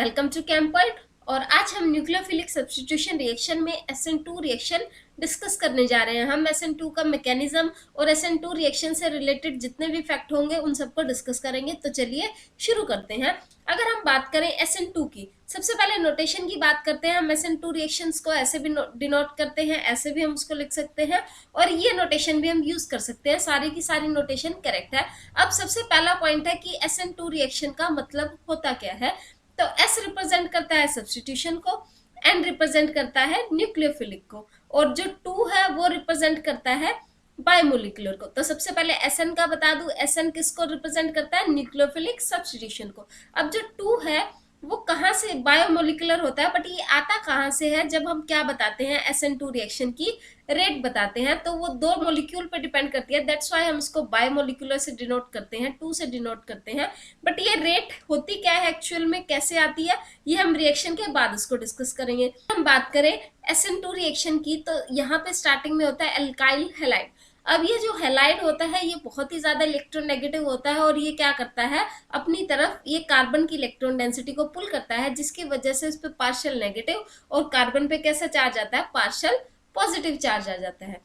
Welcome to camp point. और आज हम न्यूक्लियोफिलिक सब्स्टिट्यूशन रिएक्शन में SN2 रिएक्शन डिस्कस करने जा रहे हैं। हम SN2 का मैकेनिज्म और SN2 रिएक्शन से रिलेटेड जितने भी फैक्ट होंगे उन सबको डिस्कस करेंगे। तो चलिए शुरू करते हैं। अगर हम बात करें SN2 की, सबसे पहले नोटेशन की बात करते हैं। हम SN2 रिएक्शंस को ऐसे भी डिनोट करते हैं, ऐसे भी हम उसको लिख सकते हैं और ये नोटेशन भी हम यूज कर सकते हैं। सारी की सारी नोटेशन करेक्ट है। अब सबसे पहला पॉइंट है कि SN2 रिएक्शन का मतलब होता क्या है। तो S रिप्रेजेंट करता है सब्स्टिट्यूशन को, N रिप्रेजेंट करता है न्यूक्लियोफिलिक को और जो 2 है वो रिप्रेजेंट करता है बायोमोलिकुलर को। तो सबसे पहले SN का बता दूं, SN किसको रिप्रेजेंट करता है? न्यूक्लियोफिलिक सब्स्टिट्यूशन को। अब जो 2 है वो कहाँ से बायोमोलिकुलर होता है, बट ये आता कहाँ से है? जब हम क्या बताते हैं, SN2 रिएक्शन की रेट बताते हैं तो वो 2 मोलिक्यूल पे डिपेंड करती है। दैट्स व्हाई हम इसको बायोमोलिकुलर से डिनोट करते हैं, 2 से डिनोट करते हैं। बट ये रेट होती क्या है एक्चुअल में, कैसे आती है, ये हम रिएक्शन के बाद इसको डिस्कस करेंगे। हम बात करें SN2 रिएक्शन की तो यहाँ पे स्टार्टिंग में होता है एल्काइल हैलाइड। अब ये जो हैलाइड होता है ये बहुत ही ज्यादा इलेक्ट्रोनेगेटिव होता है और ये क्या करता है, अपनी तरफ ये कार्बन की इलेक्ट्रॉन डेंसिटी को पुल करता है, जिसकी वजह से इस पे पार्शियल नेगेटिव और कार्बन पे कैसा चार्ज आता है, पार्शियल पॉजिटिव चार्ज आ जाता है।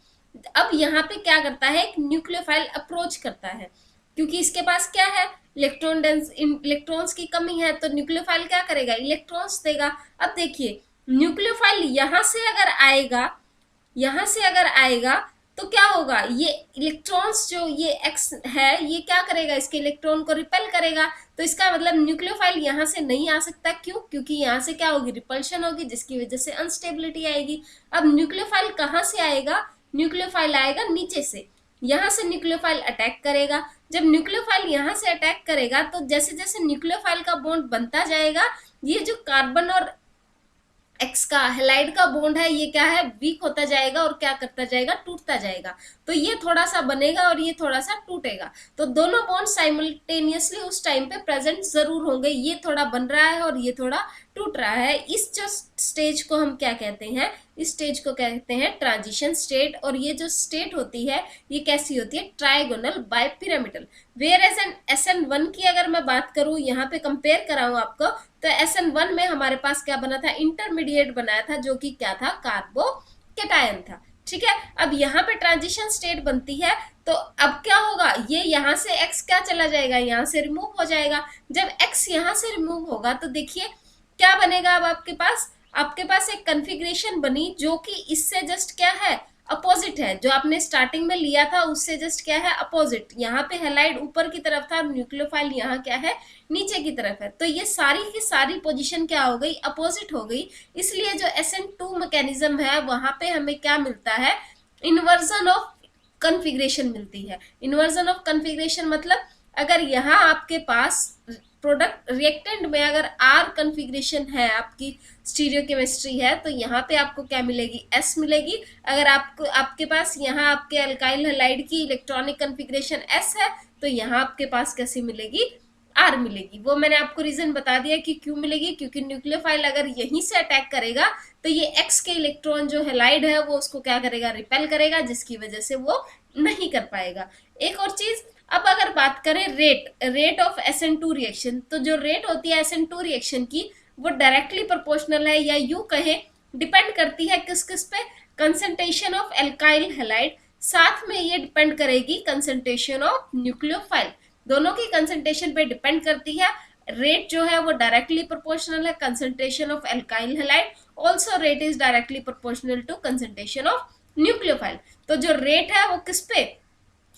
अब यहाँ पे क्या करता है, एक न्यूक्लियोफाइल अप्रोच करता है, क्योंकि इसके पास क्या है, इलेक्ट्रॉन्स की कमी है। तो न्यूक्लियोफाइल क्या करेगा, इलेक्ट्रॉन्स देगा। अब देखिए न्यूक्लियोफाइल यहां से अगर आएगा, यहां से अगर आएगा तो क्या होगा, ये इलेक्ट्रॉन्स जो ये एक्स है ये क्या करेगा, इसके इलेक्ट्रॉन को रिपेल करेगा। तो इसका मतलब न्यूक्लियोफाइल यहाँ से नहीं आ सकता। क्यों? क्योंकि यहाँ से क्या होगी, रिपल्शन होगी, जिसकी वजह से अनस्टेबिलिटी आएगी। अब न्यूक्लियोफाइल कहाँ से आएगा, न्यूक्लियोफाइल आएगा नीचे से, यहाँ से न्यूक्लियोफाइल अटैक करेगा। जब न्यूक्लियोफाइल यहाँ से अटैक करेगा तो जैसे जैसे न्यूक्लियोफाइल का बॉन्ड बनता जाएगा, ये जो कार्बन और एक्स का हैलाइड का बॉन्ड है ये क्या है, वीक होता जाएगा और क्या करता जाएगा, टूटता जाएगा। तो ये थोड़ा सा बनेगा और ये थोड़ा सा टूटेगा। तो दोनों बॉन्ड साइमल्टेनियसली उस टाइम पे प्रेजेंट जरूर होंगे। ये थोड़ा बन रहा है और ये थोड़ा टूट रहा है। इस जो स्टेज को हम क्या कहते हैं, इस स्टेज को कहते हैं ट्रांजिशन स्टेट। और ये जो स्टेट होती है ये कैसी होती है, trigonal bipyramidal. Whereas an SN1 की अगर मैं बात करूं, यहाँ पे कंपेयर कराऊं आपको, तो SN1 में हमारे पास क्या बना था, इंटरमीडिएट बनाया था, जो कि क्या था, कार्बोकेटायन था। ठीक है। अब यहाँ पे ट्रांजिशन स्टेट बनती है तो अब क्या होगा, ये यहाँ से X क्या चला जाएगा, यहाँ से रिमूव हो जाएगा। जब X यहाँ से रिमूव होगा तो देखिए क्या बनेगा, अब आपके पास एक कन्फिग्रेशन बनी जो कि इससे जस्ट क्या है, अपोजिट है। जो आपने स्टार्टिंग में लिया था उससे जस्ट क्या है, अपोजिट। यहाँ पे हैलाइड ऊपर की तरफ था और न्यूक्लियोफाइल यहाँ क्या है, नीचे की तरफ है। तो ये सारी की सारी पोजीशन क्या हो गई, अपोजिट हो गई। इसलिए जो SN2 मैकेनिज्म है वहां पे हमें क्या मिलता है, इन्वर्जन ऑफ कन्फिग्रेशन मिलती है। इन्वर्जन ऑफ कन्फिग्रेशन मतलब अगर यहाँ आपके पास प्रोडक्ट रिएक्टेंट में अगर R कन्फिग्रेशन है, आपकी स्टीरियोकेमिस्ट्री है, तो यहाँ पे आपको क्या मिलेगी, S मिलेगी। अगर आपके पास यहाँ आपके अल्काइल हैलाइड की इलेक्ट्रॉनिक कन्फिग्रेशन S है तो यहाँ आपके पास कैसी मिलेगी, R मिलेगी। वो मैंने आपको रीजन बता दिया कि क्यों मिलेगी, क्योंकि न्यूक्लियोफाइल अगर यहीं से अटैक करेगा तो ये X के इलेक्ट्रॉन जो हैलाइड है वो उसको क्या करेगा, रिपेल करेगा, जिसकी वजह से वो नहीं कर पाएगा। एक और चीज, अब अगर बात करें रेट ऑफ SN2 रिएक्शन, तो जो रेट होती है SN2 रिएक्शन की वो डायरेक्टली प्रोपोर्शनल है, या यूं कहें डिपेंड करती है किस किस पे, कंसंट्रेशन ऑफ एल्काइल हैलाइड, साथ में ये डिपेंड करेगी कंसंट्रेशन ऑफ न्यूक्लियोफाइल। दोनों की कंसंट्रेशन पे डिपेंड करती है। रेट जो है वो डायरेक्टली प्रोपोर्शनल है concentration of alkyl halide, also rate is directly proportional to concentration of nucleophile. तो जो रेट है वो किस पे,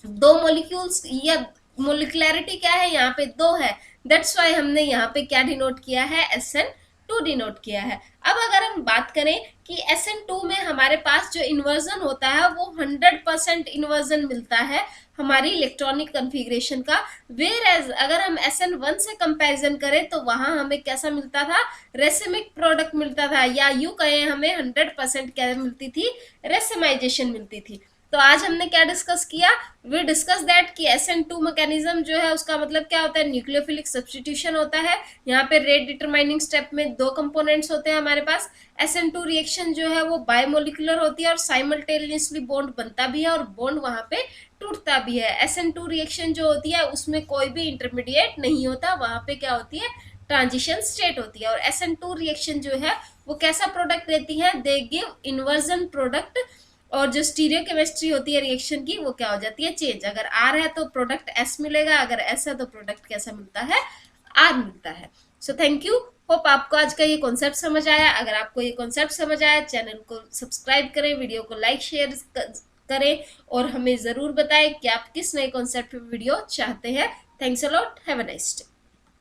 दो मॉलिक्यूल्स, या मोलिकुलरिटी क्या है, यहाँ पे 2 है। दैट्स वाई हमने यहाँ पे क्या डिनोट किया है, SN2 डिनोट किया है। अब अगर हम बात करें कि SN2 में हमारे पास जो इन्वर्जन होता है वो 100% इन्वर्जन मिलता है हमारी इलेक्ट्रॉनिक कन्फिग्रेशन का। वेयर एज अगर हम SN1 से कंपैरिजन करें तो वहां हमें कैसा मिलता था, रेसिमिक प्रोडक्ट मिलता था, या यूं कहें हमें 100% क्या मिलती थी, रेसिमाइजेशन मिलती थी। तो आज हमने क्या डिस्कस किया, वी डिस्कस दैट कि SN2 मैकेनिज्म जो है उसका मतलब क्या होता है, न्यूक्लियोफिलिक सब्स्टिट्यूशन होता है। यहाँ पे रेट डिटरमाइनिंग स्टेप में 2 कंपोनेंट्स होते हैं हमारे पास। SN2 रिएक्शन जो है वो बायोमोलिकुलर होती है और साइमल्टेनियसली बॉन्ड बनता भी है और बॉन्ड वहां पे टूटता भी है। SN2 रिएक्शन जो होती है उसमें कोई भी इंटरमीडिएट नहीं होता, वहां पे क्या होती है, ट्रांजिशन स्टेट होती है। और SN2 रिएक्शन जो है वो कैसा प्रोडक्ट देती है, दे गिव इन्वर्जन प्रोडक्ट, और जो स्टीरियो केमिस्ट्री होती है रिएक्शन की वो क्या हो जाती है, चेंज। अगर आर है तो प्रोडक्ट एस मिलेगा, अगर एस है तो प्रोडक्ट कैसा मिलता है, आर मिलता है। सो थैंक यू, होप आपको आज का ये कॉन्सेप्ट समझ आया। अगर आपको ये कॉन्सेप्ट समझ आया, चैनल को सब्सक्राइब करें, वीडियो को लाइक शेयर करें, और हमें जरूर बताएं कि आप किस नए कॉन्सेप्ट पे वीडियो चाहते हैं। Thanks a lot, have a nice day.